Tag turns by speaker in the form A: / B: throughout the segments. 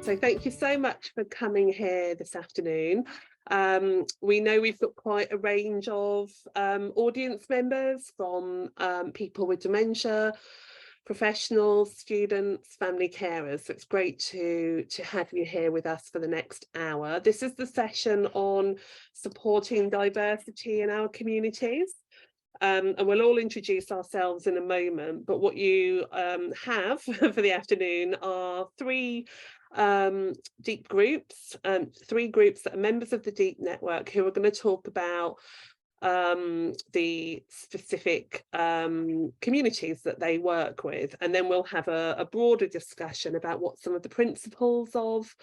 A: So thank you so much for coming here this afternoon. We know we've got quite a range of audience members, from people with dementia, professionals, students, family carers. So it's great to have you here with us for the next hour. This is the session on supporting diversity in our communities. And we'll all introduce ourselves in a moment, but what you have for the afternoon are three deep groups, three groups that are members of the Deep Network, who are going to talk about the specific communities that they work with, and then we'll have a broader discussion about what some of the principles of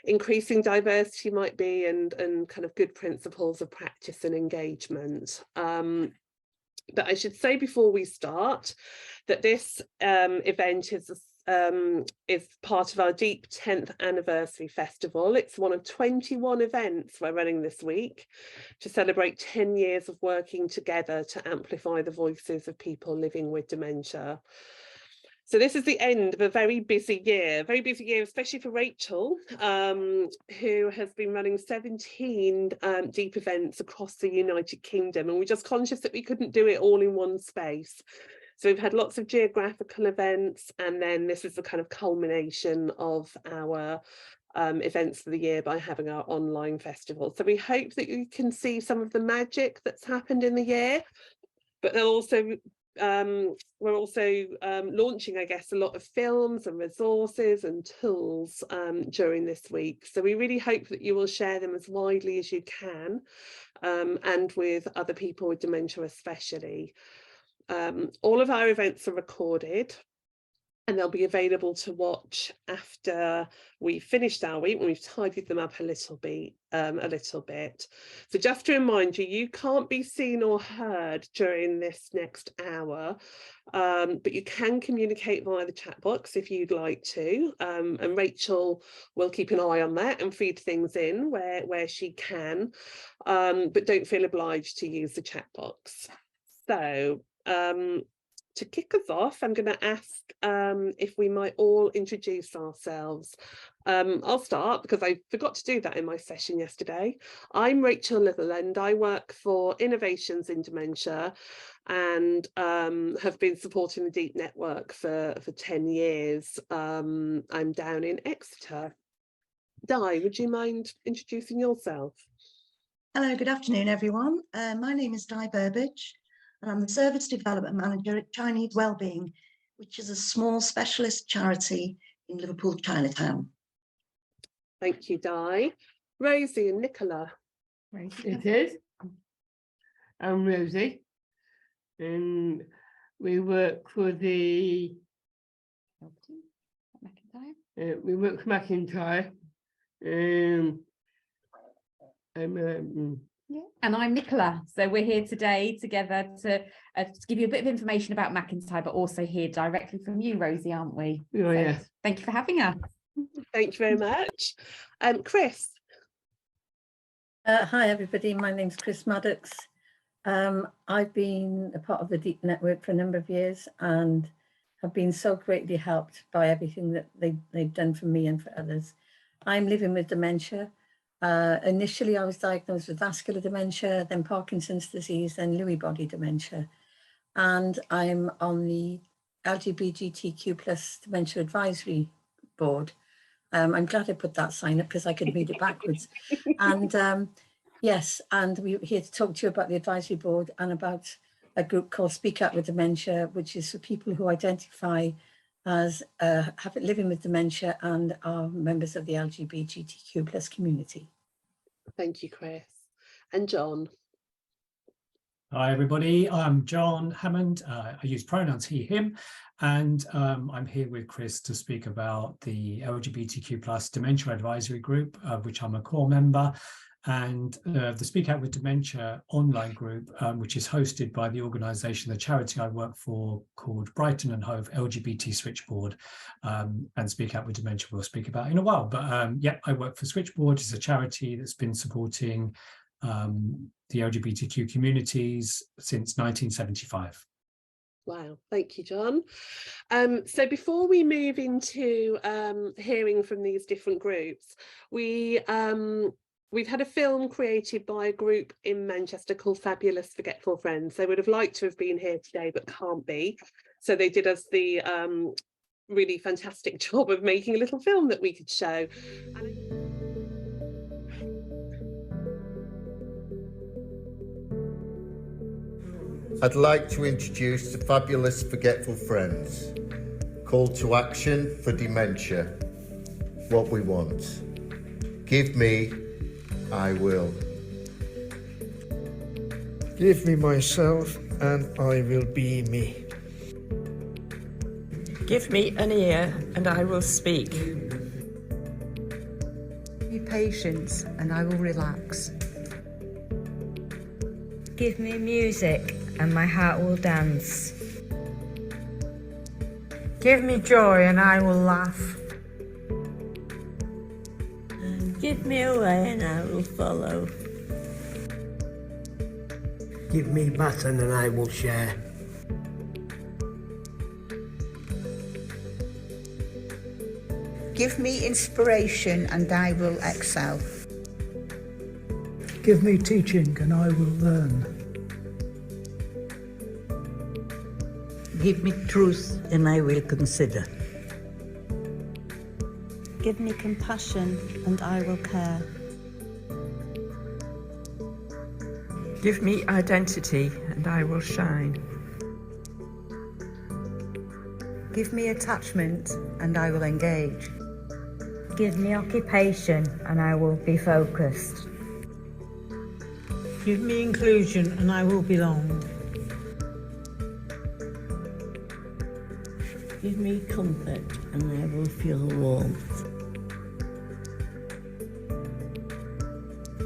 A: increasing diversity might be, and kind of good principles of practice and engagement. But I should say before we start that this event is part of our Deep 10th Anniversary Festival. It's one of 21 events we're running this week to celebrate 10 years of working together to amplify the voices of people living with dementia. So this is the end of a very busy year, especially for Rachel, who has been running 17 deep events across the United Kingdom. And we're just conscious that we couldn't do it all in one space. So we've had lots of geographical events, and then this is the kind of culmination of our events for the year by having our online festival. So we hope that you can see some of the magic that's happened in the year, but they'll also we're also launching, I guess, a lot of films and resources and tools during this week. So we really hope that you will share them as widely as you can, and with other people with dementia especially. All of our events are recorded, and they'll be available to watch after we've finished our week, when we've tidied them up a little bit. So just to remind you, you can't be seen or heard during this next hour, but you can communicate via the chat box if you'd like to, and Rachel will keep an eye on that and feed things in where she can, but don't feel obliged to use the chat box. So to kick us off, I'm going to ask if we might all introduce ourselves. I'll start because I forgot to do that in my session yesterday. I'm Rachel Litherland. I work for Innovations in Dementia, and have been supporting the Deep Network for 10 years. I'm down in Exeter. Di, would you mind introducing yourself?
B: Hello, good afternoon, everyone. My name is Di Burbage, and I'm the Service Development Manager at Chinese Wellbeing, which is a small specialist charity in Liverpool, Chinatown.
A: Thank you, Di. Rosie and Nicola.
C: It is. I'm Rosie, and we work for the McIntyre.
D: Yeah. And I'm Nicola. So we're here today together to give you a bit of information about McIntyre, but also hear directly from you, Rosie, aren't we?
C: Oh, so, yeah.
D: Thank you for having us.
A: Thank you very much. Chris.
E: Hi, everybody. My name's Chris Maddox. I've been a part of the Deep Network for a number of years and have been so greatly helped by everything that they've done for me and for others. I'm living with dementia. Initially, I was diagnosed with vascular dementia, then Parkinson's disease, then Lewy body dementia. And I'm on the LGBTQ plus Dementia Advisory Board. I'm glad I put that sign up because I could read it backwards. And yes, and we're here to talk to you about the advisory board and about a group called Speak Out with Dementia, which is for people who identify as living with dementia and are members of the LGBTQ plus community.
A: Thank you, Chris. And John.
F: Hi, everybody. I'm John Hammond. I use pronouns he, him, and I'm here with Chris to speak about the LGBTQ plus Dementia Advisory Group, of which I'm a core member, and the Speak Out with Dementia online group, which is hosted by the organisation, the charity I work for, called Brighton and Hove LGBT Switchboard, and Speak Out with Dementia we'll speak about in a while. But yeah, I work for Switchboard. It's a charity that's been supporting the LGBTQ communities since 1975.
A: Wow, thank you, John. So before we move into hearing from these different groups, we've had a film created by a group in Manchester called Fabulous Forgetful Friends. They would have liked to have been here today, but can't be. So they did us the really fantastic job of making a little film that we could show.
G: I'd like to introduce the Fabulous Forgetful Friends. Call to action for dementia. What we want. Give me, I will.
H: Give me myself and I will be me.
I: Give me an ear and I will speak.
J: Give me patience and I will relax.
K: Give me music and my heart will dance.
L: Give me joy and I will laugh.
M: Give me a way and I will follow.
N: Give me baton and I will share.
J: Give me inspiration and I will excel.
O: Give me teaching and I will learn.
P: Give me truth and I will consider.
Q: Give me compassion and I will care.
I: Give me identity and I will shine.
J: Give me attachment and I will engage.
K: Give me occupation and I will be focused.
L: Give me inclusion and I will belong.
P: Give me comfort and I will feel warmth.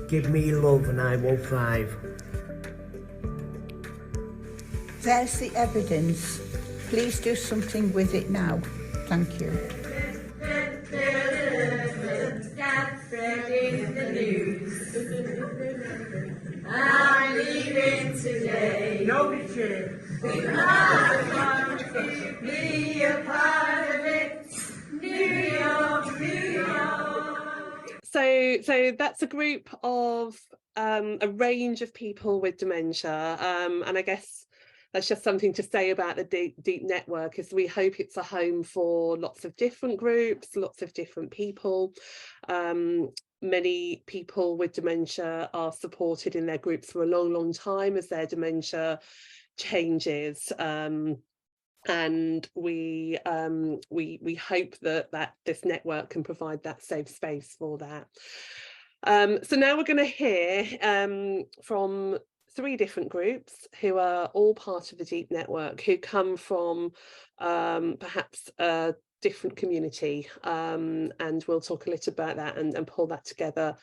N: Give me love and I will thrive.
J: There's the evidence. Please do something with it now. Thank you.
R: I'm leaving today.
L: No picture.
R: Be a part of it. New York, New York.
A: So that's a group of a range of people with dementia, and I guess that's just something to say about the Deep Network, is we hope it's a home for lots of different groups, lots of different people. Many people with dementia are supported in their groups for a long, long time as their dementia changes. And we hope that this network can provide that safe space for that. So now we're going to hear from 3 different groups who are all part of the Deep Network, who come from perhaps a different community, and we'll talk a little about that and pull that together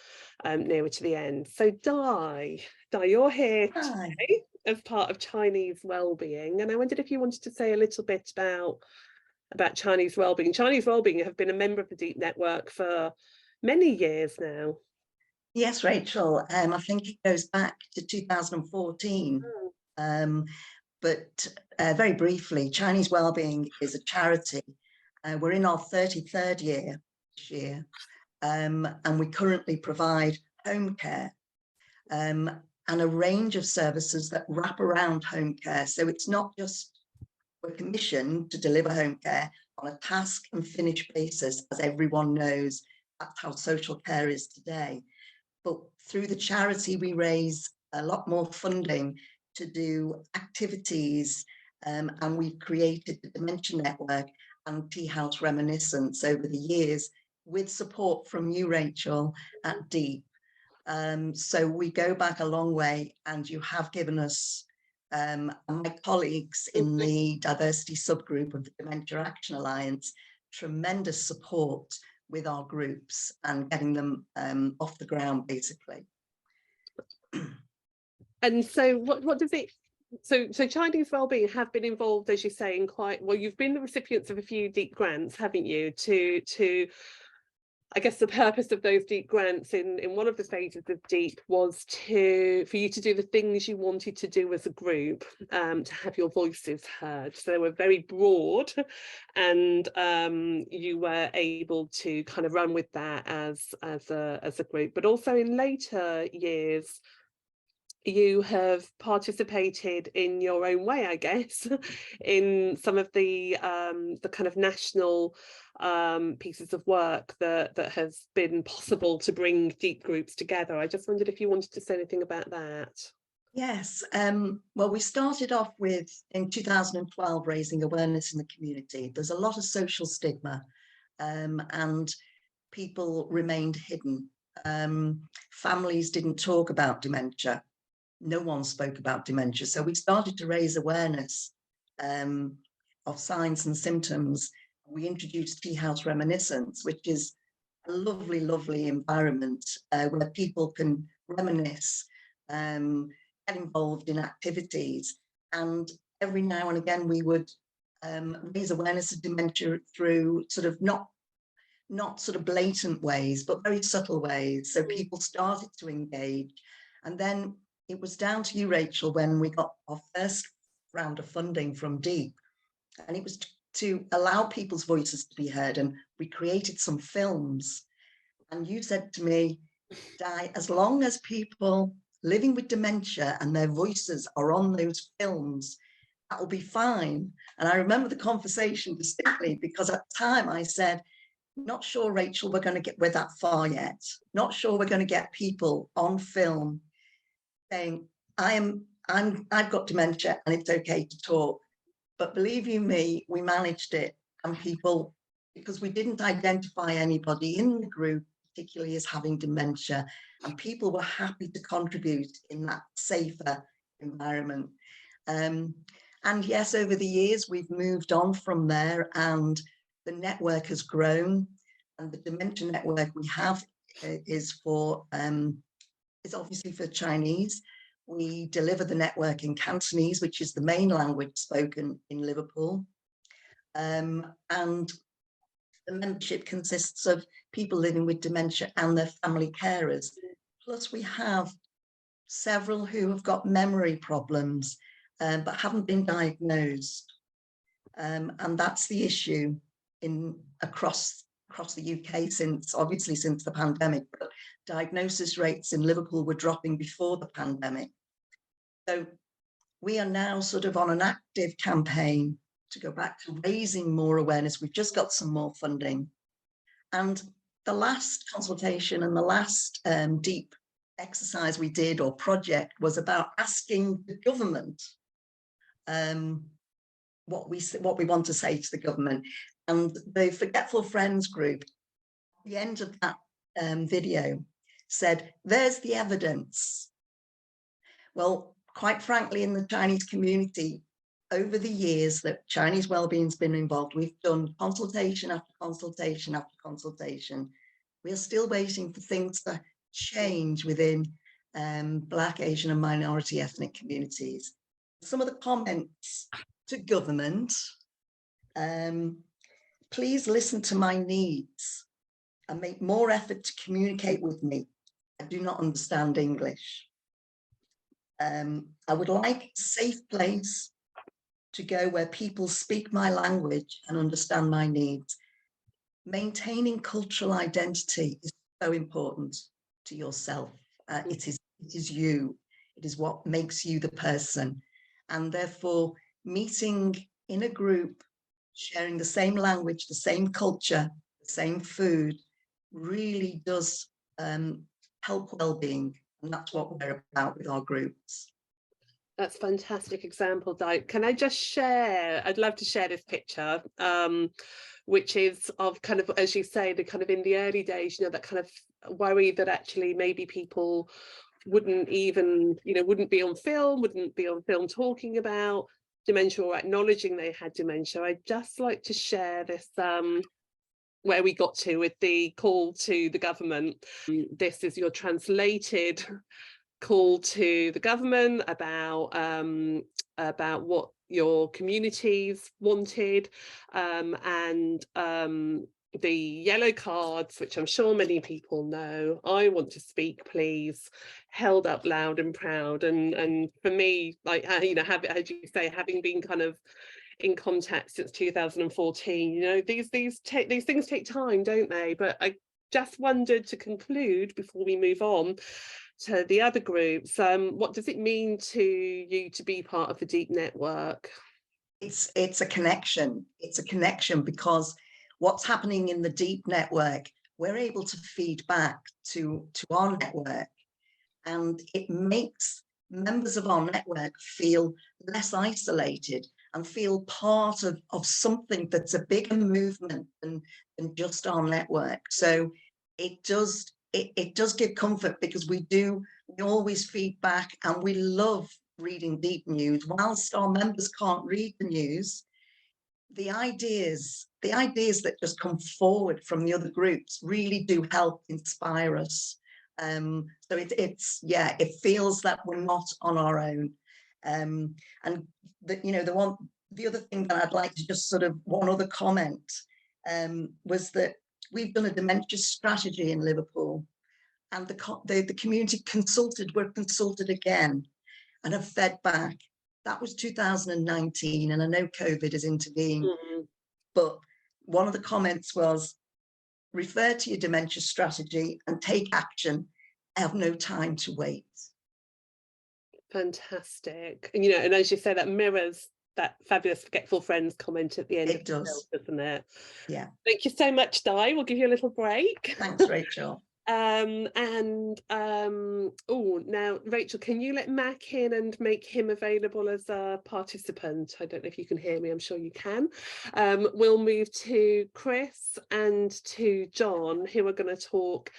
A: nearer to the end. So Di, you're here today as part of Chinese Wellbeing, and I wondered if you wanted to say a little bit about Chinese Wellbeing. Chinese Wellbeing have been a member of the Deep Network for many years now.
B: Yes, Rachel, I think it goes back to 2014. But very briefly, Chinese Wellbeing is a charity. We're in our 33rd year this year, and we currently provide home care and a range of services that wrap around home care. So it's not just we're commissioned to deliver home care on a task and finish basis, as everyone knows. That's how social care is today. But through the charity, we raise a lot more funding to do activities, and we've created the Dementia Network and Tea House Reminiscence over the years with support from you, Rachel, at Deep. So we go back a long way, and you have given us, and my colleagues in the diversity subgroup of the Dementia Action Alliance, tremendous support with our groups and getting them off the ground, basically.
A: And so what does it, so Chinese Wellbeing have been involved, as you say, in quite, well, you've been the recipients of a few Deep grants, haven't you, to I guess the purpose of those DEEP grants in one of the phases of DEEP was for you to do the things you wanted to do as a group, to have your voices heard. So they were very broad, and you were able to kind of run with that as a group. But also in later years, you have participated in your own way, I guess, in some of the kind of national pieces of work that has been possible to bring DEEP groups together. I just wondered if you wanted to say anything about that.
B: Yes, well, we started off with, in 2012, raising awareness in the community. There's a lot of social stigma, and people remained hidden. Families didn't talk about dementia. No one spoke about dementia. So we started to raise awareness of signs and symptoms. We introduced Tea House Reminiscence, which is a lovely, lovely environment where people can reminisce, get involved in activities. And every now and again, we would raise awareness of dementia through sort of not sort of blatant ways, but very subtle ways. So people started to engage. And then it was down to you, Rachel, when we got our first round of funding from DEEP, and it was to allow people's voices to be heard. And we created some films. And you said to me, Di, as long as people living with dementia and their voices are on those films, that will be fine. And I remember the conversation distinctly, because at the time I said, not sure, Rachel, we're going to get that far yet. Not sure we're going to get people on film saying, I've got dementia and it's okay to talk. But believe you me, we managed it. And people, because we didn't identify anybody in the group, particularly as having dementia, and people were happy to contribute in that safer environment. And yes, over the years, we've moved on from there, and the network has grown. And the dementia network we have is obviously for Chinese. We deliver the network in Cantonese, which is the main language spoken in Liverpool. And the membership consists of people living with dementia and their family carers. Plus we have several who have got memory problems, but haven't been diagnosed. And that's the issue across the UK since the pandemic, but diagnosis rates in Liverpool were dropping before the pandemic. So we are now sort of on an active campaign to go back to raising more awareness. We've just got some more funding. And the last consultation and the last DEEP exercise we did, or project, was about asking the government what we want to say to the government. And the Forgetful Friends group, at the end of that video, said, there's the evidence. Well, quite frankly, in the Chinese community, over the years that Chinese Wellbeing's been involved, we've done consultation after consultation after consultation. We are still waiting for things to change within Black, Asian and minority ethnic communities. Some of the comments to government, please listen to my needs and make more effort to communicate with me. I do not understand English. I would like a safe place to go where people speak my language and understand my needs. Maintaining cultural identity is so important to yourself. It is you. It is what makes you the person. And therefore, meeting in a group, sharing the same language, the same culture, the same food, really does help well-being. And that's what we're about with our groups.
A: That's a fantastic example, Di. Can I just share, I'd love to share this picture, which is of kind of, as you say, the kind of in the early days, that kind of worry that actually maybe people wouldn't even, wouldn't be on film talking about dementia or acknowledging they had dementia. I'd just like to share this, where we got to with the call to the government. This is your translated call to the government about what your communities wanted, and the yellow cards, which I'm sure many people know, I want to speak please, held up loud and proud. And for me, like, you know, as you say, having been kind of in contact since 2014, you know, these things take time, don't they? But I just wondered, to conclude before we move on to the other groups, what does it mean to you to be part of the Deep network?
B: It's a connection. It's a connection because what's happening in the Deep network, we're able to feed back to our network, and it makes members of our network feel less isolated and feel part of something that's a bigger movement than just our network. So it does give comfort, because we always feed back, and we love reading Deep news. Whilst our members can't read the news, the ideas that just come forward from the other groups really do help inspire us. So it feels that we're not on our own. And the other thing that I'd like to just sort of, one other comment, was that we've done a dementia strategy in Liverpool, and the community were consulted again and have fed back. That was 2019, and I know COVID has intervened, but one of the comments was, refer to your dementia strategy and take action. I have no time to wait.
A: Fantastic. And, you know, and as you say, that mirrors that fabulous Forgetful Friends comment at the end.
B: It does,
A: doesn't it?
B: Yeah.
A: Thank you so much, Di. We'll give you a little break.
B: Thanks, Rachel.
A: Oh, now Rachel, can you let Mac in and make him available as a participant? I don't know if you can hear me. I'm sure you can. We'll move to Chris and to John, who are going to talk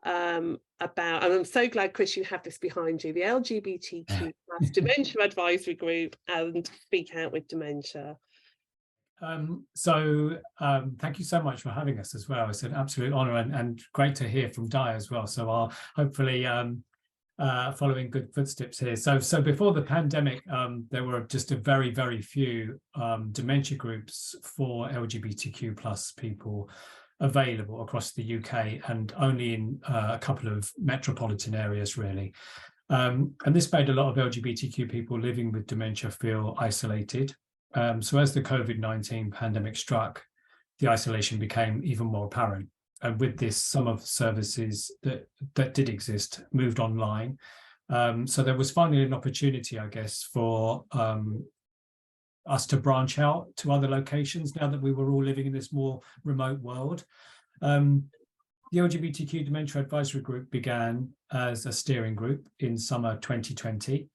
A: about, and I'm so glad, Chris, you have this behind you, the LGBTQ+ Dementia Advisory Group and Speak Out with Dementia.
F: Thank you so much for having us as well. It's an absolute honour, and great to hear from Di as well. So I'll hopefully following good footsteps here. So before the pandemic, there were just a very, very few dementia groups for LGBTQ+ people available across the UK, and only in a couple of metropolitan areas, really. And this made a lot of LGBTQ people living with dementia feel isolated. So as the COVID-19 pandemic struck, the isolation became even more apparent. And with this, some of the services that did exist moved online. So there was finally an opportunity, I guess, for us to branch out to other locations now that we were all living in this more remote world. The LGBTQ Dementia Advisory Group began as a steering group in summer 2020,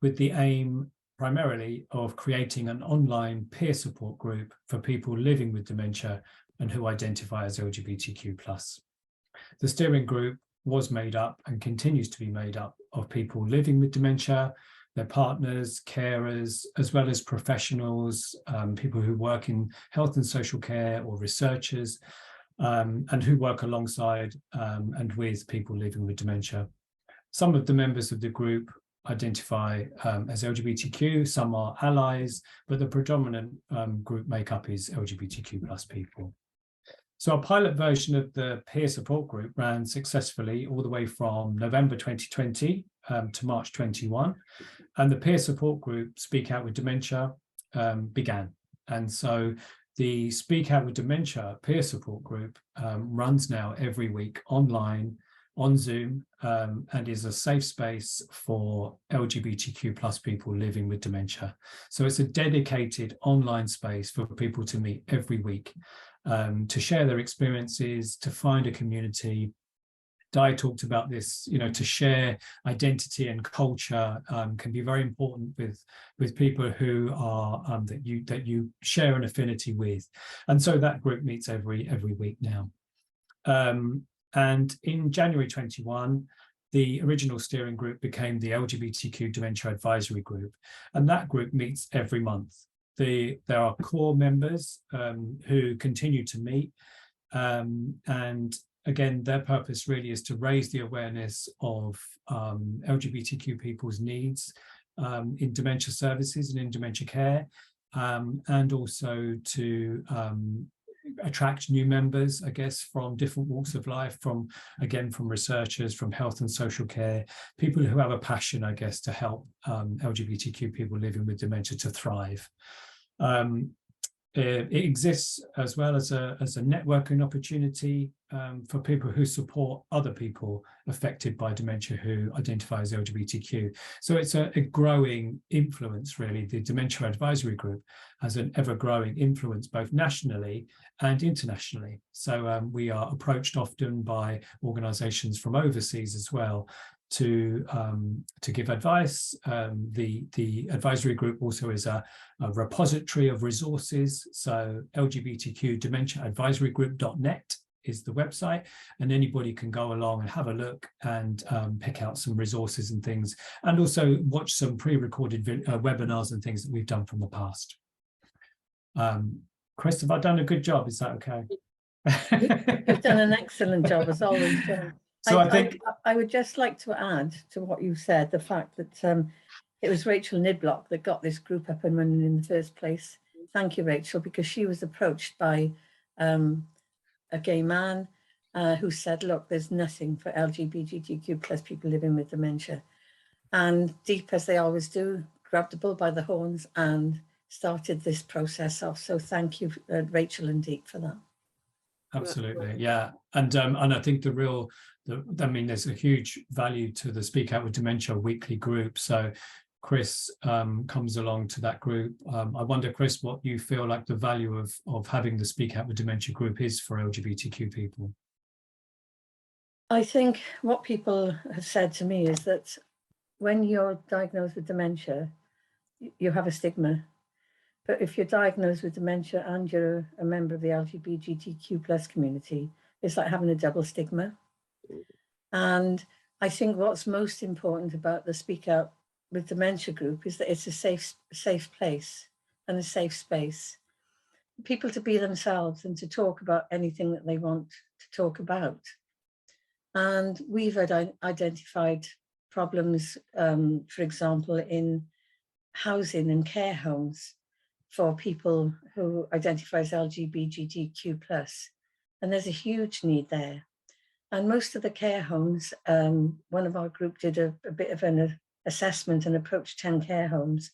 F: with the aim primarily of creating an online peer support group for people living with dementia and who identify as LGBTQ+. The steering group was made up and continues to be made up of people living with dementia, their partners, carers, as well as professionals, people who work in health and social care, or researchers, and who work alongside and with people living with dementia. Some of the members of the group identify as LGBTQ, some are allies, but the predominant group makeup is LGBTQ+ people. So a pilot version of the peer support group ran successfully all the way from November 2020 to March 21, and the peer support group Speak Out with Dementia began. And so the Speak Out with Dementia peer support group runs now every week online, on Zoom, and is a safe space for LGBTQ+ people living with dementia. So it's a dedicated online space for people to meet every week, to share their experiences, to find a community. Di talked about this, you know, to share identity and culture can be very important with people who are that you share an affinity with, and so that group meets every week now. And in January 21, the original steering group became the LGBTQ Dementia Advisory Group, and that group meets every month. There are core members who continue to meet, and again, their purpose really is to raise the awareness of LGBTQ people's needs in dementia services and in dementia care, and also to attract new members, I guess, from different walks of life, from researchers, from health and social care, people who have a passion, I guess, to help LGBTQ people living with dementia to thrive. It exists as well as a networking opportunity for people who support other people affected by dementia who identify as LGBTQ. So it's a growing influence, really. The Dementia Advisory Group has an ever-growing influence both nationally and internationally. So we are approached often by organisations from overseas as well to give advice. The advisory group also is a repository of resources. So LGBTQ Dementia Advisory Group.net is the website, and anybody can go along and have a look and pick out some resources and things, and also watch some pre-recorded webinars and things that we've done from the past. Chris, have I done a good job? Is that okay?
E: You've done an excellent job, as always, John.
F: So I think
E: I would just like to add to what you said, the fact that it was Rachel Nidblock that got this group up and running in the first place. Thank you, Rachel, because she was approached by a gay man who said, look, there's nothing for LGBTQ plus people living with dementia. And Deep, as they always do, grabbed the bull by the horns and started this process off. So thank you, Rachel and Deep, for that.
F: Absolutely, yeah, and I think there's a huge value to the Speak Out with Dementia weekly group. So Chris comes along to that group. I wonder, Chris, what you feel like the value of having the Speak Out with Dementia group is for LGBTQ people.
E: I think what people have said to me is that when you're diagnosed with dementia, you have a stigma. But if you're diagnosed with dementia and you're a member of the LGBTQ plus community, it's like having a double stigma. And I think what's most important about the Speak Out with Dementia group is that it's a safe place and a safe space. People to be themselves and to talk about anything that they want to talk about. And we've identified problems, for example, in housing and care homes for people who identify as LGBTQ+. And there's a huge need there. And most of the care homes, one of our group did a bit of an assessment and approached 10 care homes.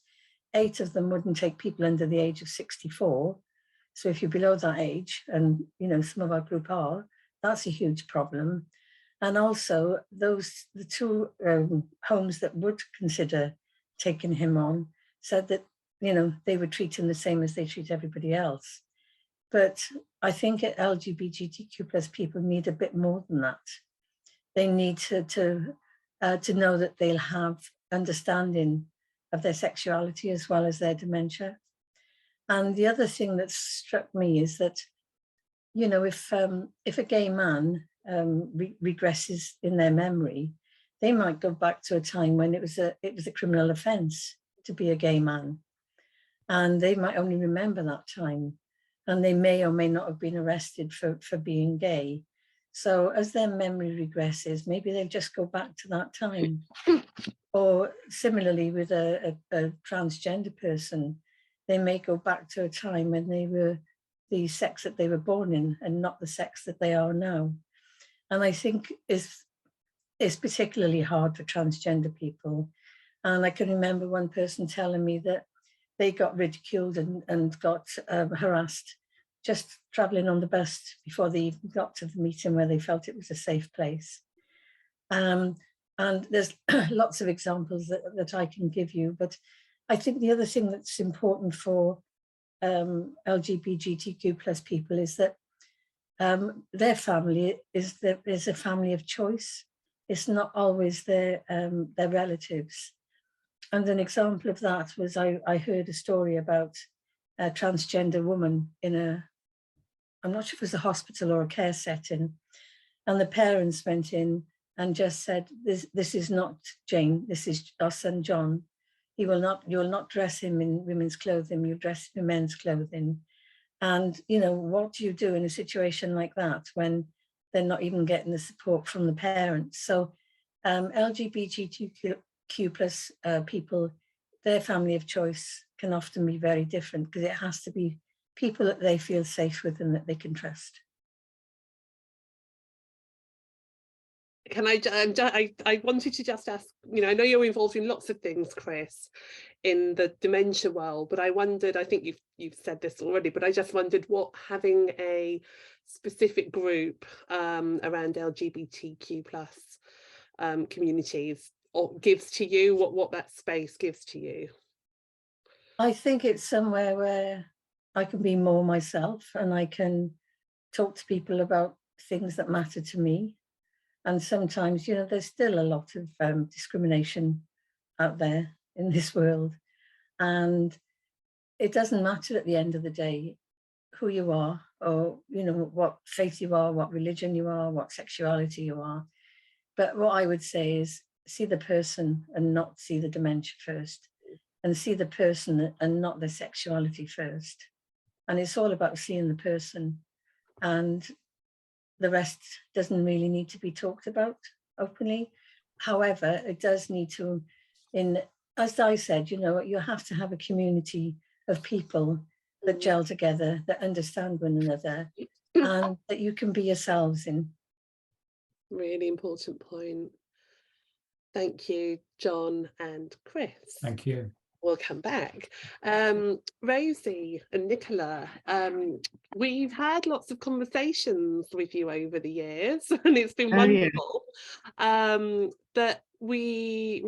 E: 8 of them wouldn't take people under the age of 64. So if you're below that age, and some of our group are, that's a huge problem. And also the 2 homes that would consider taking him on said that they would treat him the same as they treat everybody else. But I think LGBTQ plus people need a bit more than that. They need to know that they'll have understanding of their sexuality as well as their dementia. And the other thing that struck me is that, if a gay man regresses in their memory, they might go back to a time when it was a criminal offence to be a gay man. And they might only remember that time, and they may or may not have been arrested for being gay. So as their memory regresses, maybe they just go back to that time. Or similarly with a transgender person, they may go back to a time when they were the sex that they were born in and not the sex that they are now. And I think it's particularly hard for transgender people. And I can remember one person telling me that they got ridiculed and got harassed just traveling on the bus before they even got to the meeting where they felt it was a safe place. And there's lots of examples that I can give you, but I think the other thing that's important for LGBTQ plus people is that their family is a family of choice. It's not always their relatives. And an example of that was I heard a story about a transgender woman in I'm not sure if it was a hospital or a care setting, and the parents went in and just said, this is not Jane, this is our son John. You will not dress him in women's clothing, you dress him in men's clothing. And what do you do in a situation like that when they're not even getting the support from the parents? So LGBTQ plus people, their family of choice can often be very different because it has to be people that they feel safe with and that they can trust.
A: Can I wanted to just ask, you know, I know you're involved in lots of things, Chris, in the dementia world, but I wondered, I think you've said this already, but I just wondered what having a specific group around LGBTQ plus communities gives to you, what that space gives to you.
E: I think it's somewhere where I can be more myself and I can talk to people about things that matter to me. And sometimes, you know, there's still a lot of discrimination out there in this world. And it doesn't matter at the end of the day who you are, or, you know, what faith you are, what religion you are, what sexuality you are. But what I would say is see the person and not see the dementia first, and see the person and not the sexuality first. And it's all about seeing the person, and the rest doesn't really need to be talked about openly. However, it does need to, as I said, you know, you have to have a community of people that gel together, that understand one another, and that you can be yourselves in.
A: Really important point. Thank you, John and Chris.
F: Thank you.
A: We'll come back. Rosie and Nicola, we've had lots of conversations with you over the years, and it's been wonderful. But we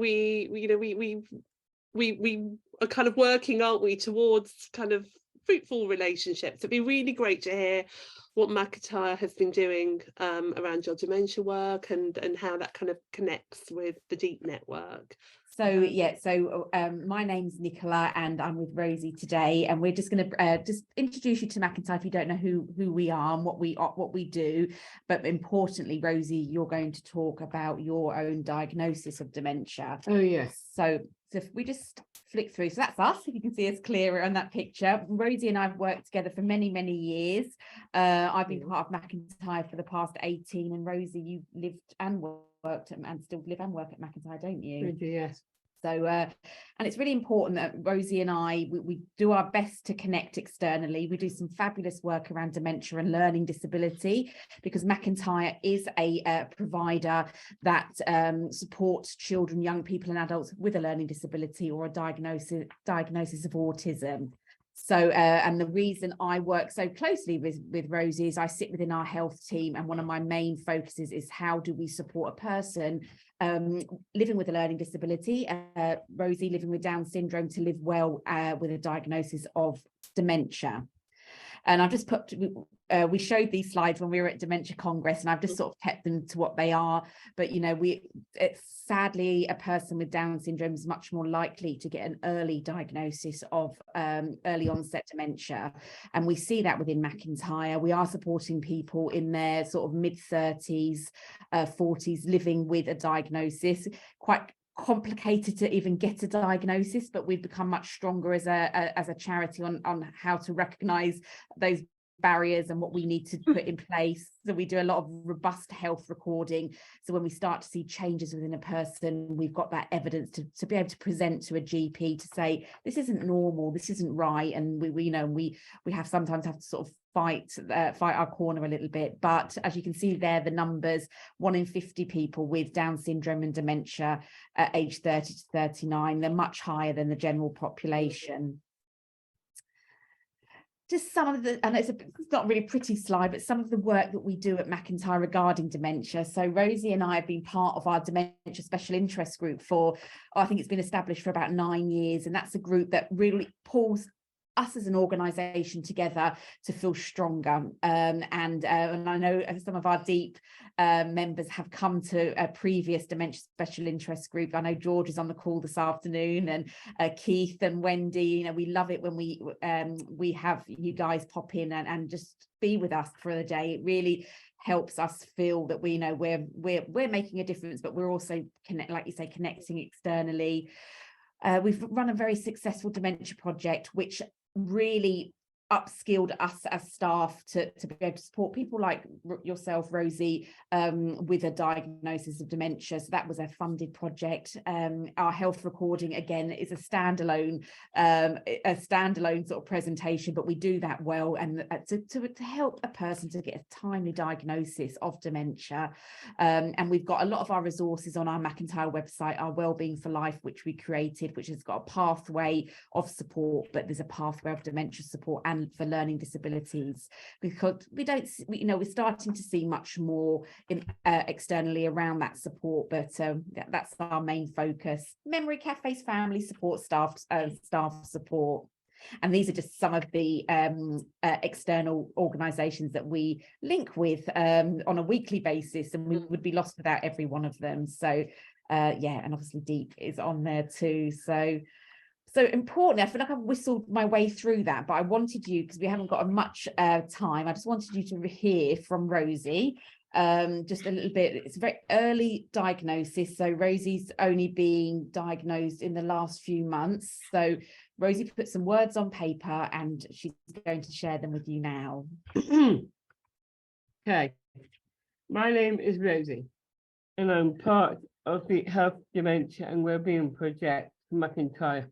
A: are kind of working, aren't we, towards kind of fruitful relationships. It'd be really great to hear what McIntyre has been doing around your dementia work and how that kind of connects with the Deep network.
D: So yeah, so my name's Nicola and I'm with Rosie today, and we're just going to just introduce you to McIntyre if you don't know who we are and what we do. But importantly, Rosie, you're going to talk about your own diagnosis of dementia.
C: Oh yes.
D: So if we just flick through, so that's us, if you can see us clearer on that picture. Rosie and I have worked together for many years. I've been part of McIntyre for the past 18, and Rosie, you lived and worked and still live and work at McIntyre, don't you?
C: Yes.
D: So and it's really important that Rosie and I we do our best to connect externally. We do some fabulous work around dementia and learning disability, because McIntyre is a provider that supports children, young people and adults with a learning disability or a diagnosis of autism. So and the reason I work so closely with Rosie is I sit within our health team, and one of my main focuses is how do we support a person living with a learning disability, Rosie living with Down syndrome, to live well with a diagnosis of dementia. And I've just put, we showed these slides when we were at Dementia Congress, and I've just sort of kept them to what they are. But, you know, sadly, a person with Down syndrome is much more likely to get an early diagnosis of early onset dementia. And we see that within McIntyre. We are supporting people in their sort of mid-30s, 40s, living with a diagnosis. Quite complicated to even get a diagnosis, but we've become much stronger as a charity on how to recognize those barriers and what we need to put in place. So we do a lot of robust health recording, so when we start to see changes within a person, we've got that evidence to be able to present to a GP to say this isn't normal, this isn't right. And we know we have sometimes have to sort of fight our corner a little bit. But as you can see there, the numbers: 1 in 50 people with Down syndrome and dementia at age 30 to 39, they're much higher than the general population. Just some of the, and it's not a really pretty slide, but some of the work that we do at McIntyre regarding dementia. So Rosie and I have been part of our dementia special interest group for, I think it's been established for about 9 years. And that's a group that really pulls us as an organisation together to feel stronger. And I know some of our Deep members have come to a previous dementia special interest group. I know George is on the call this afternoon, and Keith and Wendy. You know, we love it when we have you guys pop in and just be with us for the day. It really helps us feel that we know we're making a difference, but we're also like you say, connecting externally. We've run a very successful dementia project, which really upskilled us as staff to be able to support people like yourself, Rosie, with a diagnosis of dementia. So that was a funded project. Our health recording, again, is a standalone sort of presentation, but we do that well, and to help a person to get a timely diagnosis of dementia. And we've got a lot of our resources on our McIntyre website, our Wellbeing for Life, which we created, which has got a pathway of support, but there's a pathway of dementia support and for learning disabilities, because we're starting to see much more externally around that support, but that's our main focus. Memory cafes, family support, staff support. And these are just some of the external organisations that we link with on a weekly basis, and we would be lost without every one of them. So yeah, and obviously Deep is on there too. So important. I feel like I've whistled my way through that, but I wanted you, because we haven't got much time, I just wanted you to hear from Rosie just a little bit. It's a very early diagnosis, so Rosie's only being diagnosed in the last few months. So Rosie put some words on paper and she's going to share them with you now.
C: Okay, my name is Rosie and I'm part of the Health, Dementia and Wellbeing Project for McIntyre,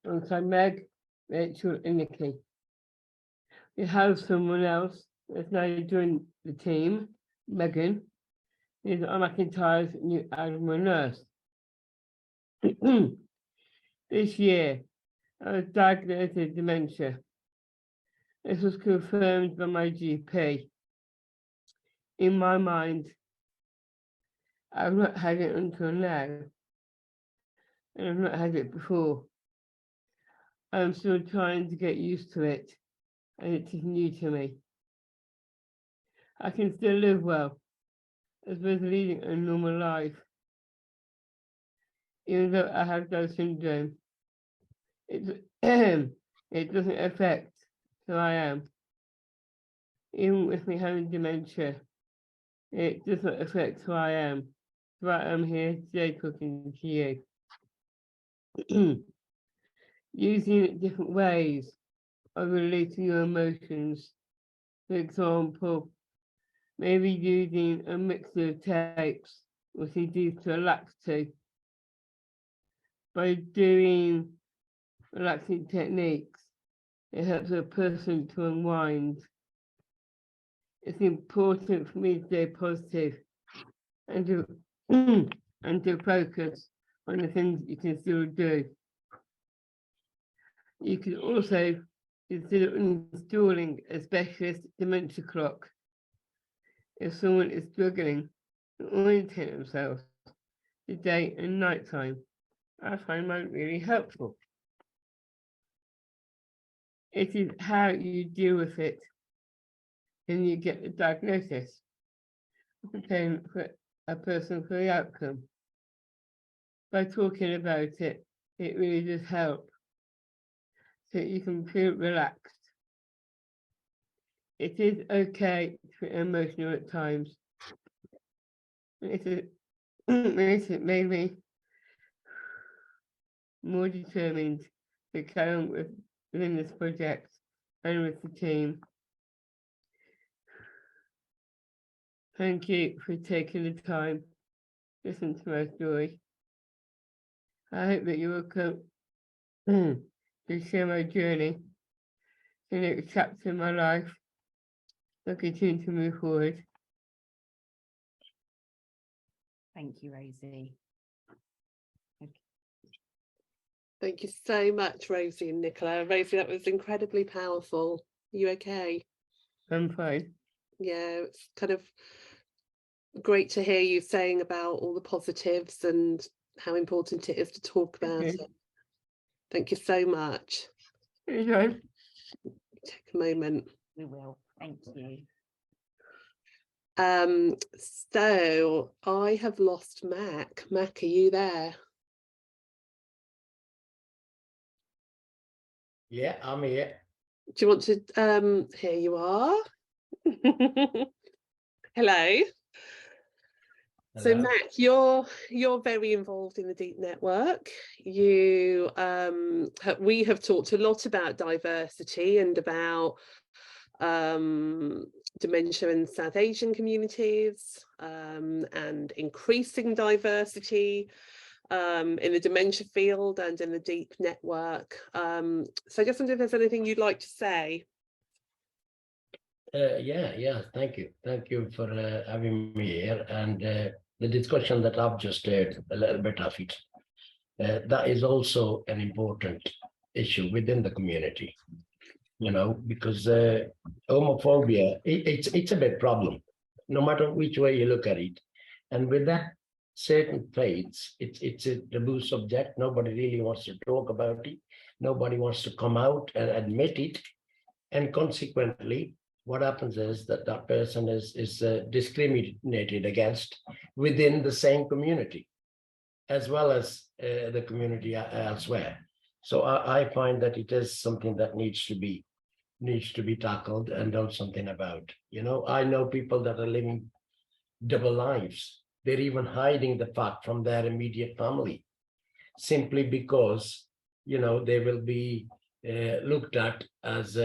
C: alongside Meg, Rachel and Nikki. We have someone else that's now joined the team, Megan, who's McIntyre's new animal nurse. This year, I was diagnosed with dementia. This was confirmed by my GP. In my mind, I've not had it until now, and I've not had it before. I'm still trying to get used to it, and it is new to me. I can still live well, as well as leading a normal life. Even though I have Down syndrome, it doesn't affect who I am. Even with me having dementia, it does not affect who I am. So I am here today talking to you. Using different ways of releasing your emotions. For example, maybe using a mixture of tapes or CDs to relax to. By doing relaxing techniques, it helps a person to unwind. It's important for me to stay positive and to and to focus on the things you can still do. You can also consider installing a specialist dementia clock if someone is struggling to orientate themselves to day and night time. I find that really helpful. It is how you deal with it and you get the diagnosis, preparing for a person for the outcome. By talking about it, it really does help, so you can feel relaxed. It is okay to be emotional at times. It made me more determined to carry on within this project and with the team. Thank you for taking the time to listen to my story. I hope that you will come to share my journey, the next chapter in my life, so continue to move forward.
D: Thank you, Rosie.
A: Thank you so much, Rosie and Nicola. Rosie, that was incredibly powerful. Are you okay?
C: I'm fine.
A: Yeah, it's kind of great to hear you saying about all the positives and how important it is to talk about it. Thank you so much.
C: Okay.
A: Take a moment.
D: We will. Thank you.
A: So I have lost Mac. Mac, are you there?
N: Yeah, I'm here.
A: Do you want to here you are. Hello. So Mac, you're very involved in the Deep Network. You we have talked a lot about diversity and about dementia in South Asian communities and increasing diversity in the dementia field and in the Deep Network. So I just wonder if there's anything you'd like to say.
N: Yeah, thank you for having me here. And the discussion that I've just heard, a little bit of it, that is also an important issue within the community, you know, because homophobia, it's a big problem, no matter which way you look at it. And with that certain faiths, it's a taboo subject. Nobody really wants to talk about it. Nobody wants to come out and admit it. And consequently, what happens is that that person is discriminated against within the same community, as well as the community elsewhere. So I find that it is something that needs to be tackled and done something about. You know, I know people that are living double lives. They're even hiding the fact from their immediate family, simply because, you know, they will be looked at as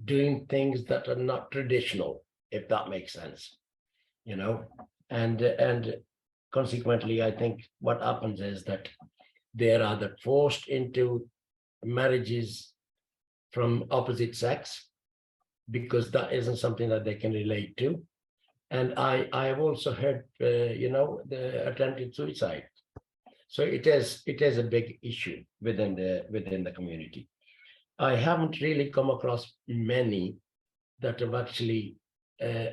N: doing things that are not traditional, if that makes sense, you know. And consequently, I think what happens is that they are either forced into marriages from opposite sex because that isn't something that they can relate to. And I have also heard, you know, the attempted suicide. So it is a big issue within the community. I haven't really come across many that have actually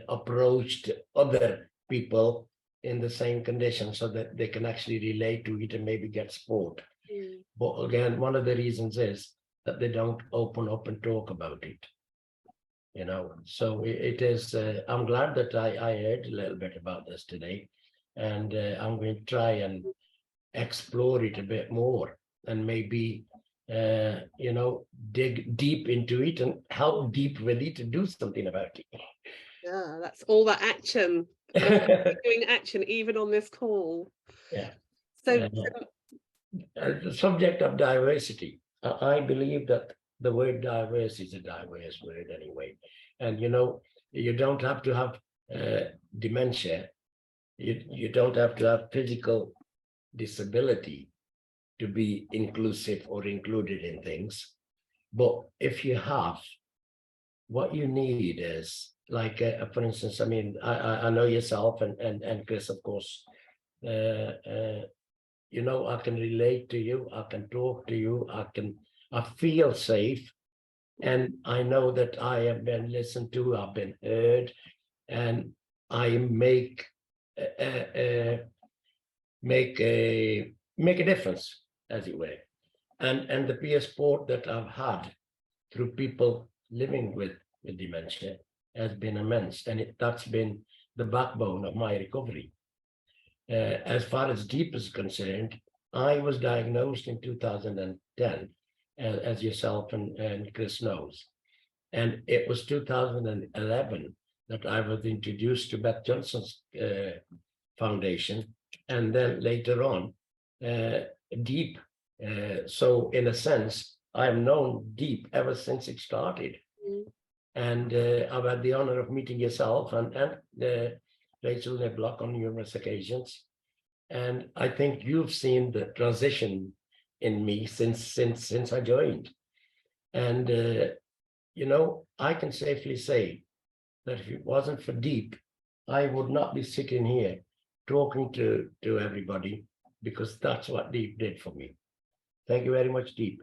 N: approached other people in the same condition so that they can actually relate to it and maybe get support. But again, one of the reasons is that they don't open up and talk about it. You know, so it is, I'm glad that I heard a little bit about this today, and I'm going to try and explore it a bit more and maybe you know, dig deep into it and help deep with it to do something about it.
A: Yeah, that's all that action. Doing action even on this call.
N: Yeah.
A: So
N: the subject of diversity, I believe that the word diverse is a diverse word anyway. And you know, you don't have to have dementia. You don't have to have physical disability to be inclusive or included in things. But if you have, what you need is like, for instance, I mean, I know yourself and Chris, of course, you know, I can relate to you, I can talk to you, I feel safe. And I know that I have been listened to, I've been heard, and I make a difference, as it were. And the peer support that I've had through people living with dementia has been immense, and that's been the backbone of my recovery. As far as DEEP is concerned, I was diagnosed in 2010, as yourself and Chris knows. And it was 2011 that I was introduced to Beth Johnson's foundation, and then later on, DEEP. So in a sense, I have known DEEP ever since it started. And I've had the honor of meeting yourself and Rachel Neblock on numerous occasions. And I think you've seen the transition in me since I joined. And, you know, I can safely say that if it wasn't for DEEP, I would not be sitting here talking to everybody, because that's what DEEP did for me. Thank you very much, DEEP.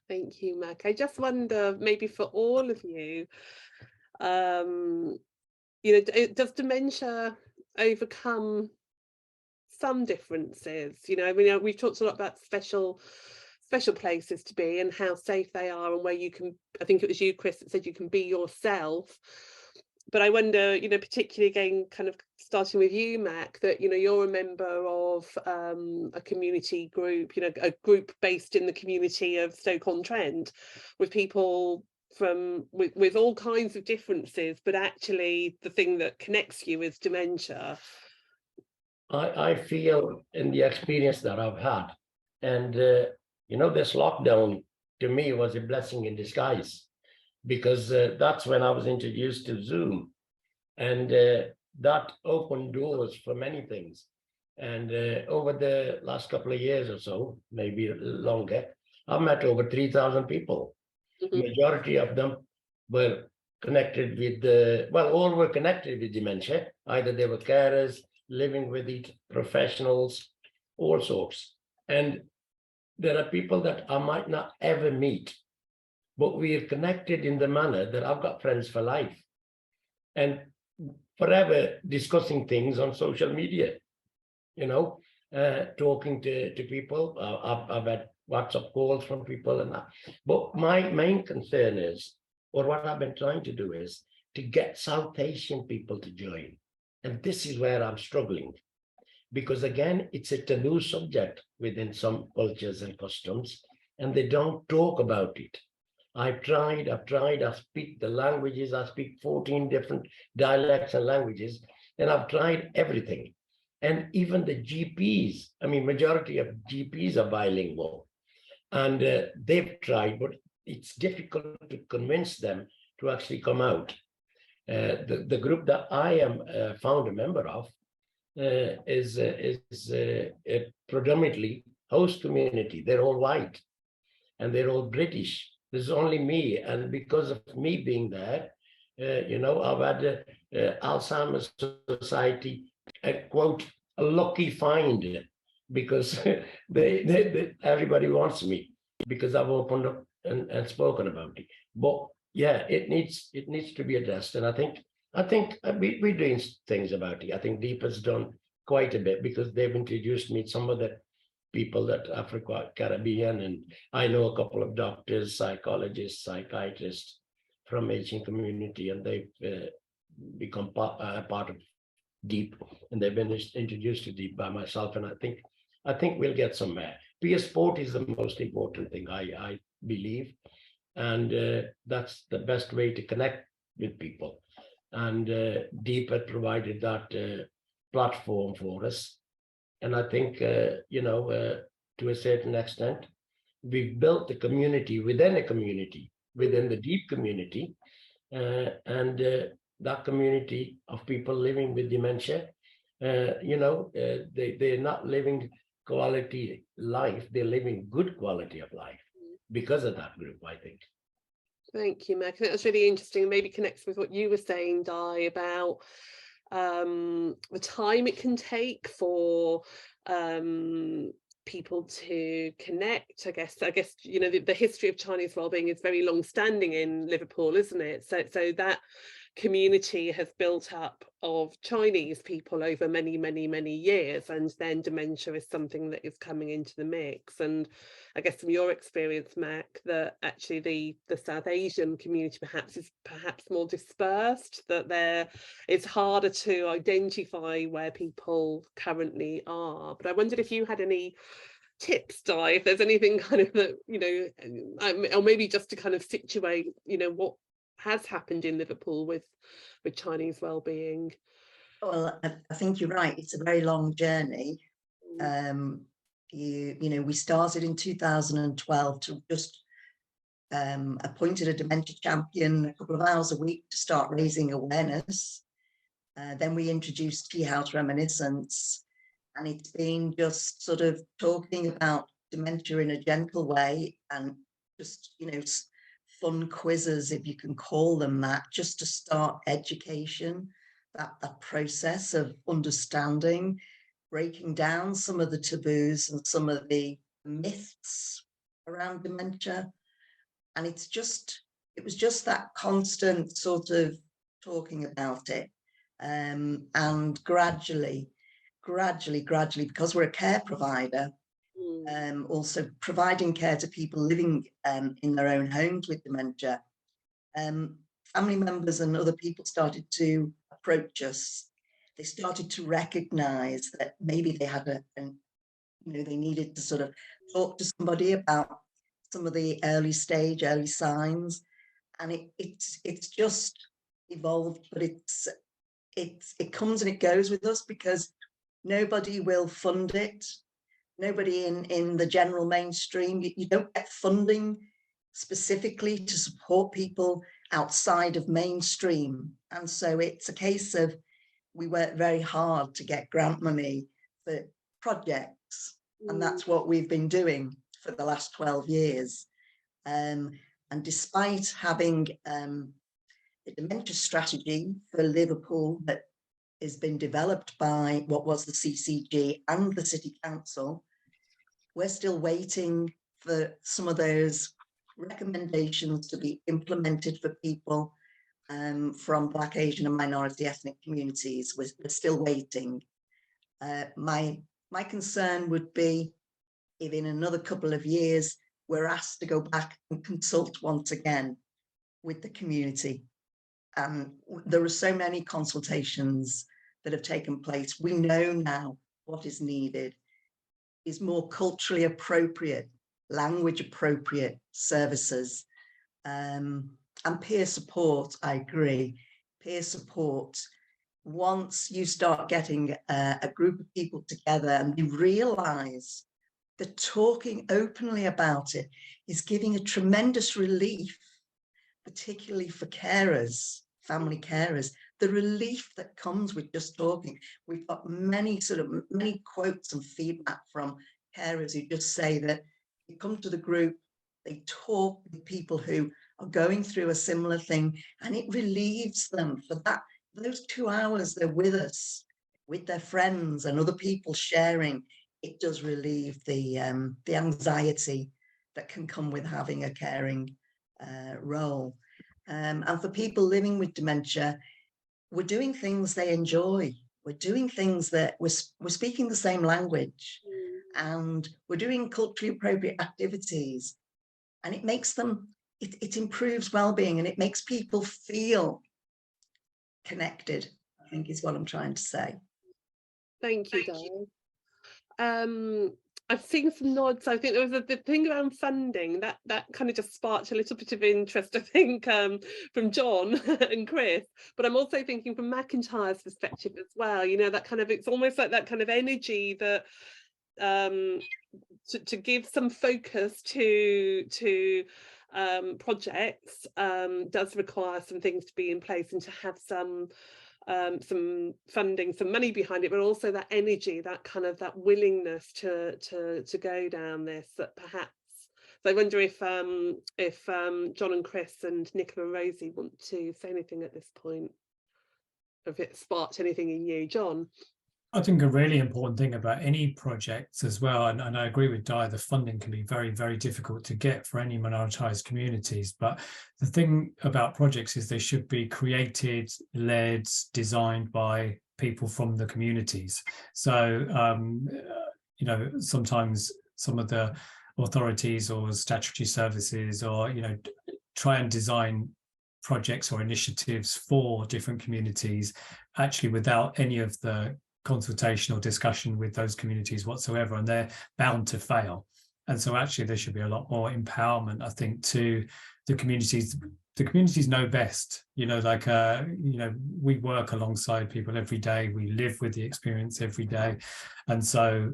A: Thank you, Mac. I just wonder, maybe for all of you, you know, does dementia overcome some differences? You know, I mean, we've talked a lot about special places to be and how safe they are, and where you can, I think it was you, Chris, that said you can be yourself. But I wonder, you know, particularly again, kind of starting with you, Mac, that, you know, you're a member of a community group, you know, a group based in the community of Stoke-on-Trent, with people with all kinds of differences, but actually the thing that connects you is dementia.
N: I feel in the experience that I've had, and this lockdown to me was a blessing in disguise, because that's when I was introduced to Zoom, and that opened doors for many things. And over the last couple of years or so, maybe longer, I've met over 3,000 people. Majority of them were connected with all were connected with dementia. Either they were carers, living with it, professionals, all sorts. And there are people that I might not ever meet, but we are connected in the manner that I've got friends for life and forever discussing things on social media, talking to people. I've had WhatsApp calls from people and that. But my main concern is, or what I've been trying to do is to get South Asian people to join. And this is where I'm struggling, because again, it's a taboo subject within some cultures and customs, and they don't talk about it. I've tried, I speak the languages, I speak 14 different dialects and languages, and I've tried everything. And even the GPs, majority of GPs are bilingual, and they've tried, but it's difficult to convince them to actually come out. The group that I am founder member of is a predominantly host community. They're all white and they're all British. There's only me, and because of me being there, I've had Alzheimer's Society quote a lucky find, because everybody wants me because I've opened up and spoken about it. But yeah, it needs to be addressed, and I think we're doing things about it. I think Deepa's done quite a bit, because they've introduced me to some of the people that Africa, Caribbean, and I know a couple of doctors, psychologists, psychiatrists from Asian community, and they've become part of Deep, and they've been introduced to Deep by myself, and I think we'll get somewhere. Peer sport is the most important thing, I believe, and that's the best way to connect with people. And Deep had provided that platform for us. And I think, to a certain extent, we've built the community within a community, within the Deep community, and that community of people living with dementia, they're not living quality life, they're living good quality of life because of that group, I think.
A: Thank you, Meg. I think that's really interesting. Maybe connects with what you were saying, Di, about the time it can take for people to connect. I guess the history of Chinese wellbeing is very long-standing in Liverpool, isn't it? So that community has built up of Chinese people over many years, and then dementia is something that is coming into the mix. And I guess from your experience, Mac, that actually the South Asian community is perhaps more dispersed, that it's harder to identify where people currently are. But I wondered if you had any tips, Di, if there's anything kind of that, or maybe just to kind of situate, what has happened in Liverpool with Chinese wellbeing.
B: Well, I think you're right. It's a very long journey. We started in 2012 to just appointed a dementia champion a couple of hours a week to start raising awareness. Then we introduced Tea House Reminiscence, and it's been just sort of talking about dementia in a gentle way, and just, fun quizzes, if you can call them that, just to start education, that process of understanding, breaking down some of the taboos and some of the myths around dementia. And it was just that constant sort of talking about it. And gradually, because we're a care provider, also providing care to people living in their own homes with dementia, family members and other people started to approach us. They started to recognize that maybe they had they needed to sort of talk to somebody about some of the early signs, and it's just evolved. But it comes and it goes with us, because Nobody will fund it. Nobody in the general mainstream. You don't get funding specifically to support people outside of mainstream. And so it's a case of, we work very hard to get grant money for projects. And that's what we've been doing for the last 12 years. And despite having a dementia strategy for Liverpool that has been developed by what was the CCG and the City Council, we're still waiting for some of those recommendations to be implemented for people from Black, Asian and minority ethnic communities. We're still waiting. My concern would be if in another couple of years we're asked to go back and consult once again with the community. There are so many consultations that have taken place. We know now what is needed is more culturally appropriate, language appropriate services, and peer support. I agree, peer support. Once you start getting a group of people together and you realize that talking openly about it is giving a tremendous relief, particularly for carers, family carers, the relief that comes with just talking. We've got many quotes and feedback from carers who just say that they come to the group, they talk with people who are going through a similar thing, and it relieves them for those 2 hours they're with us, with their friends and other people sharing. It does relieve the anxiety that can come with having a caring role. And for people living with dementia, we're doing things they enjoy. We're doing things that we're speaking the same language, and we're doing culturally appropriate activities, and it makes them, it improves well-being, and it makes people feel connected, I think is what I'm trying to say.
A: Thank you, Di. I've seen some nods. I think there was the thing around funding that kind of just sparked a little bit of interest, I think, from John and Chris. But I'm also thinking from McIntyre's perspective as well. You know, that kind of, it's almost like that kind of energy that to give some focus to projects does require some things to be in place and to have some funding, some money behind it, but also that energy, that kind of that willingness to go down this. That perhaps, so I wonder if John and Chris and Nicola and Rosie want to say anything at this point, if it sparked anything in you, John.
F: I think a really important thing about any projects as well, and I agree with Di, the funding can be very, very difficult to get for any minoritized communities. But the thing about projects is they should be created, led, designed by people from the communities. So, you know, sometimes some of the authorities or statutory services or, you know, try and design projects or initiatives for different communities actually without any of the consultation or discussion with those communities whatsoever, and they're bound to fail. And so actually there should be a lot more empowerment, I think, to the communities. The communities know best, you know, like, you know, we work alongside people every day, we live with the experience every day. And so,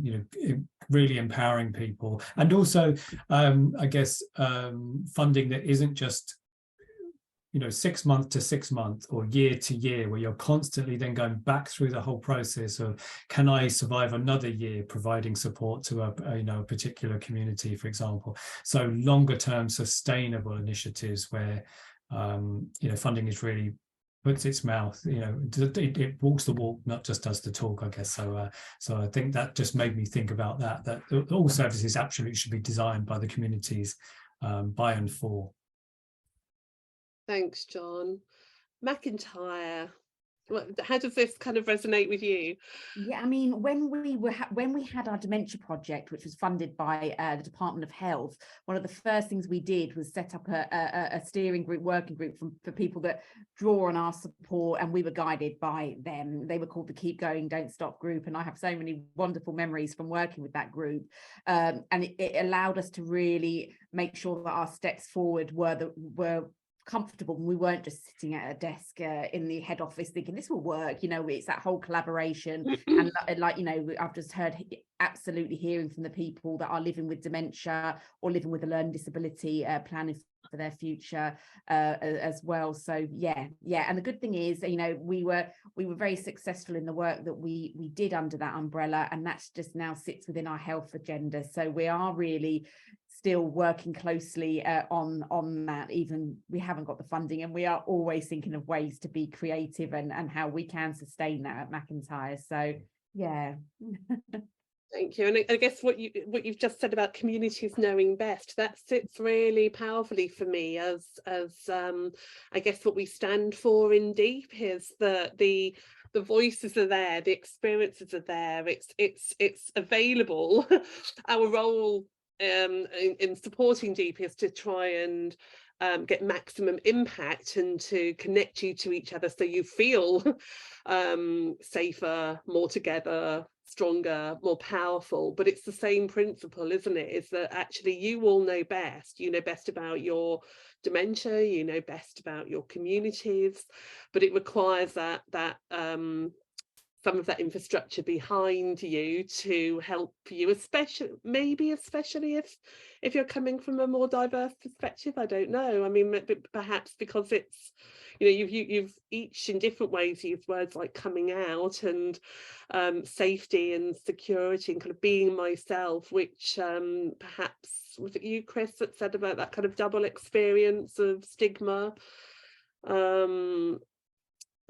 F: you know, really empowering people, and also, I guess, funding that isn't just, you know, 6 month to 6 month or year to year, where you're constantly then going back through the whole process of, can I survive another year providing support to a you know, a particular community, for example. So longer term sustainable initiatives where, you know, funding is really puts its mouth, you know, it walks the walk, not just does the talk, I guess. So so I think that just made me think about that all services absolutely should be designed by the communities, by and for.
A: Thanks, John. McIntyre, how does this kind of resonate with you?
D: Yeah, I mean, when we had our dementia project, which was funded by the Department of Health, one of the first things we did was set up a steering group, working group for people that draw on our support, and we were guided by them. They were called the Keep Going, Don't Stop group, and I have so many wonderful memories from working with that group. And it allowed us to really make sure that our steps forward were comfortable, and we weren't just sitting at a desk in the head office thinking this will work. You know, it's that whole collaboration. And like, you know, I've just heard absolutely hearing from the people that are living with dementia or living with a learning disability, planning for their future as well. So yeah. And the good thing is, you know, we were very successful in the work that we did under that umbrella, and that's just now sits within our health agenda. So we are really still working closely on that, even we haven't got the funding, and we are always thinking of ways to be creative and how we can sustain that at McIntyre. So yeah.
A: Thank you. And I guess what you've just said about communities knowing best, that sits really powerfully for me as I guess what we stand for in DEEP is that the voices are there, the experiences are there, it's available. Our role in supporting DEEP is to try and get maximum impact and to connect you to each other so you feel safer, more together, stronger, more powerful. But it's the same principle, isn't it? Is that actually you all know best. You know best about your dementia, you know best about your communities, but it requires that some of that infrastructure behind you to help you, especially if you're coming from a more diverse perspective. I don't know. I mean, perhaps because it's, you know, you've each in different ways used words like coming out and safety and security and kind of being myself, which perhaps was it you, Chris, that said about that kind of double experience of stigma.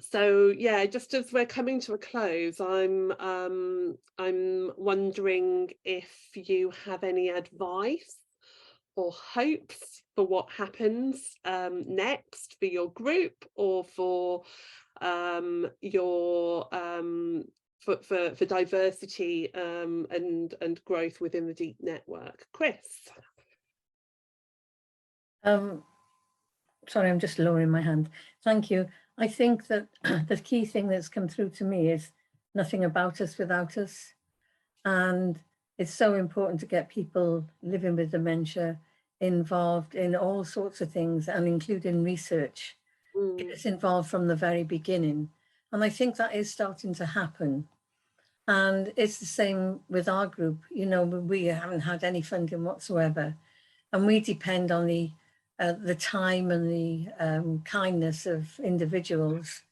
A: So yeah, just as we're coming to a close, I'm wondering if you have any advice or hopes for what happens next for your group or for your for diversity and growth within the DEEP network. Chris.
E: Sorry, I'm just lowering my hand. Thank you. I think that the key thing that's come through to me is nothing about us without us. And it's so important to get people living with dementia involved in all sorts of things, and including research. It's involved from the very beginning. And I think that is starting to happen. And it's the same with our group. You know, we haven't had any funding whatsoever. And we depend on the time and the kindness of individuals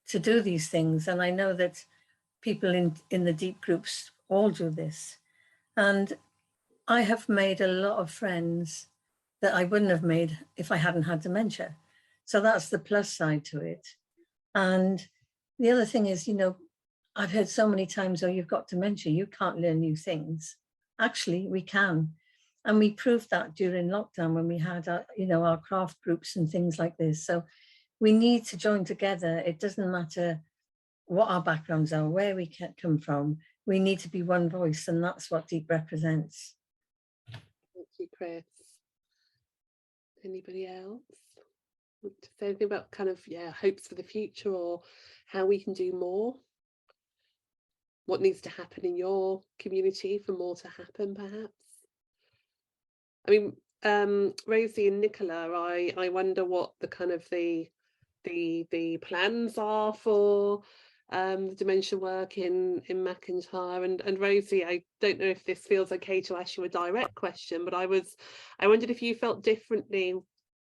E: to do these things. And I know that people in the DEEP groups all do this. And I have made a lot of friends that I wouldn't have made if I hadn't had dementia. So that's the plus side to it. And the other thing is, you know, I've heard so many times, oh, you've got dementia, you can't learn new things. Actually, we can. And we proved that during lockdown when we had our, you know, our craft groups and things like this. So we need to join together. It doesn't matter what our backgrounds are, where we come from. We need to be one voice, and that's what DEEP represents.
A: Thank you, Chris. Anybody else want to say anything about kind of, hopes for the future or how we can do more? What needs to happen in your community for more to happen, perhaps? I mean, Rosie and Nicola, I wonder what the kind of the plans are for the dementia work in McIntyre. And Rosie, I don't know if this feels okay to ask you a direct question, but I wondered if you felt differently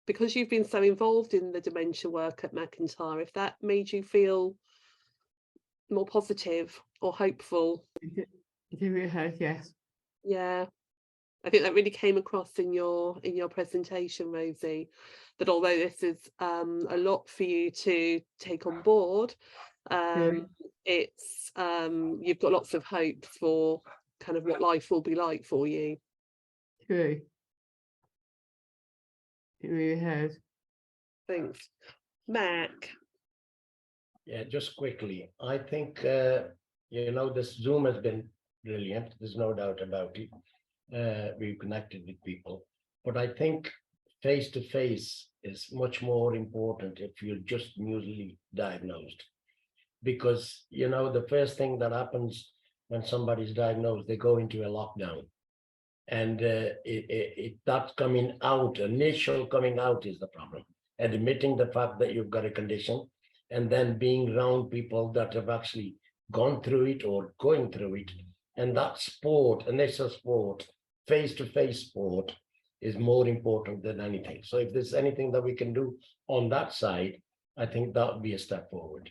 A: because you've been so involved in the dementia work at McIntyre, if that made you feel more positive or hopeful.
C: It has, yes.
A: Yeah. I think that really came across in your presentation, Rosie, that although this is a lot for you to take on board, it's you've got lots of hope for kind of what life will be like for you.
C: True. It really has.
A: Thanks. Mac.
N: Yeah, just quickly, I think you know, this Zoom has been brilliant. There's no doubt about it. We've connected with people, but I think face-to-face is much more important if you're just newly diagnosed, because you know the first thing that happens when somebody's diagnosed, they go into a lockdown, and that coming out, initial coming out, is the problem, admitting the fact that you've got a condition, and then being around people that have actually gone through it or going through it. And that sport, initial sport, face-to-face sport, is more important than anything. So if there's anything that we can do on that side, I think that would be a step forward.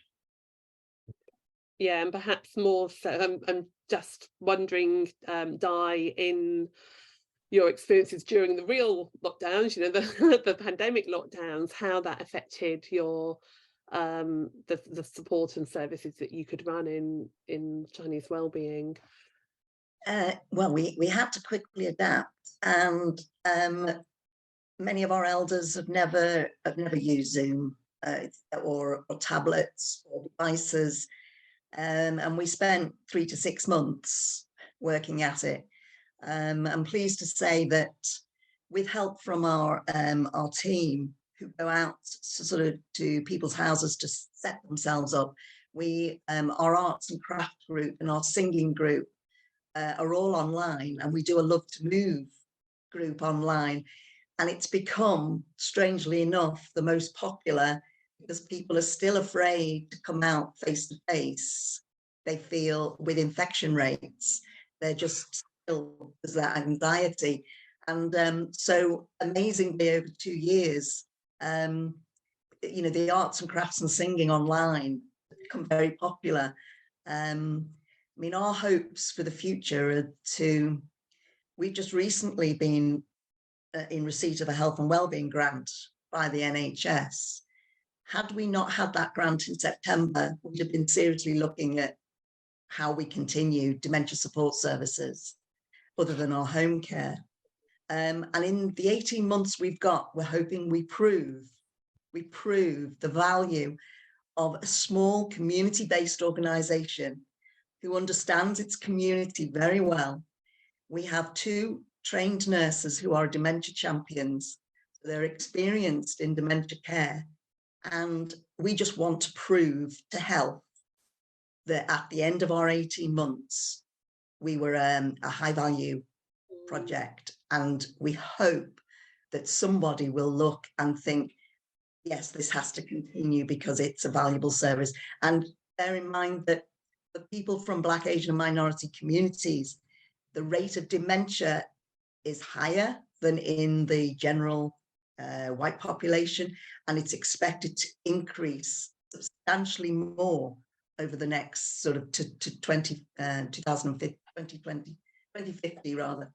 A: Yeah, and perhaps more so, I'm just wondering, Di, in your experiences during the real lockdowns, you know, the pandemic lockdowns, how that affected your the support and services that you could run in Chinese wellbeing.
B: Well, we had to quickly adapt, and many of our elders have never used Zoom or tablets or devices, and we spent 3 to 6 months working at it. I'm pleased to say that with help from our team, who go out to people's houses to set themselves up, we our arts and craft group and our singing group are all online, and we do a Love to Move group online, and it's become, strangely enough, the most popular, because people are still afraid to come out face to face. They feel with infection rates, they're just still, there's that anxiety. And so amazingly, over 2 years, you know, the arts and crafts and singing online become very popular. I mean, our hopes for the future are to, we've just recently been in receipt of a health and wellbeing grant by the NHS. Had we not had that grant in September, we'd have been seriously looking at how we continue dementia support services other than our home care. And in the 18 months we've got, we're hoping we prove the value of a small community-based organisation who understands its community very well. We have 2 trained nurses who are dementia champions. They're experienced in dementia care, and we just want to prove to health that at the end of our 18 months, we were a high value project, and we hope that somebody will look and think, yes, this has to continue because it's a valuable service. And bear in mind that for people from Black, Asian and minority communities, the rate of dementia is higher than in the general white population, and it's expected to increase substantially more over the next sort of to 2050 rather.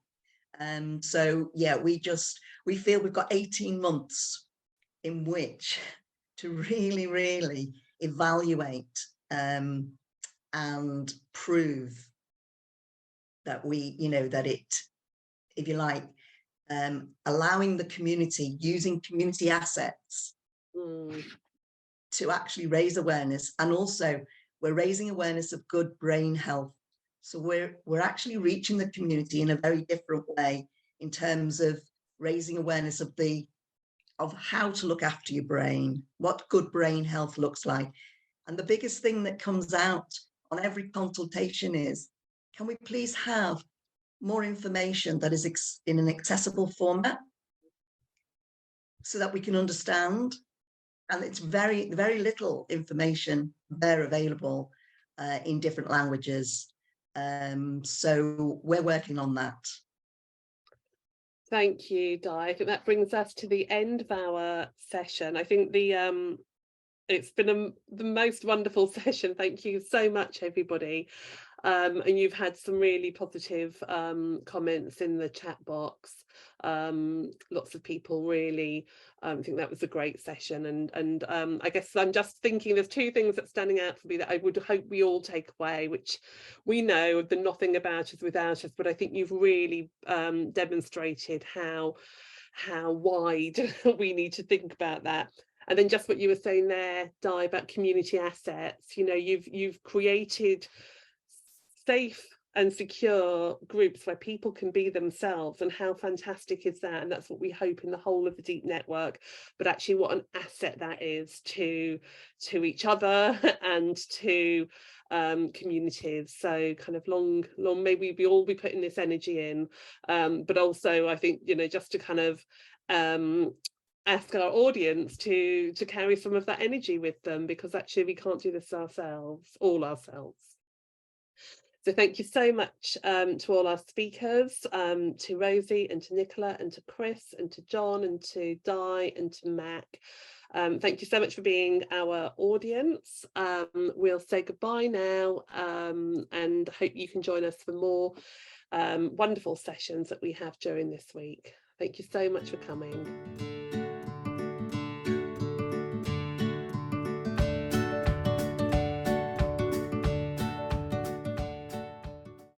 B: So yeah, we feel we've got 18 months in which to really evaluate and prove that we, you know, that it, if you like, allowing the community, using community assets to actually raise awareness. And also we're raising awareness of good brain health. So we're actually reaching the community in a very different way in terms of raising awareness of how to look after your brain, what good brain health looks like. And the biggest thing that comes out on every consultation is, can we please have more information that is in an accessible format so that we can understand? And it's very little information there available in different languages. So we're working on that.
A: Thank you, Di. I think that brings us to the end of our session. I think it's been the most wonderful session. Thank you so much, everybody. And you've had some really positive comments in the chat box. Lots of people really think that was a great session, and I guess I'm just thinking there's 2 things that's standing out for me that I would hope we all take away, which we know the nothing about us without us, but I think you've really demonstrated how wide we need to think about that. And then just what you were saying there, Di, about community assets, you know, you've created safe and secure groups where people can be themselves, and how fantastic is that? And that's what we hope in the whole of the Deep Network, but actually what an asset that is to each other and to communities. So kind of long may we all be putting this energy in, but also I think, you know, just to kind of ask our audience to carry some of that energy with them, because actually we can't do this all ourselves. So thank you so much to all our speakers, to Rosie and to Nicola and to Chris and to John and to Di and to Mac. Thank you so much for being our audience. We'll say goodbye now, and hope you can join us for more wonderful sessions that we have during this week. Thank you so much for coming.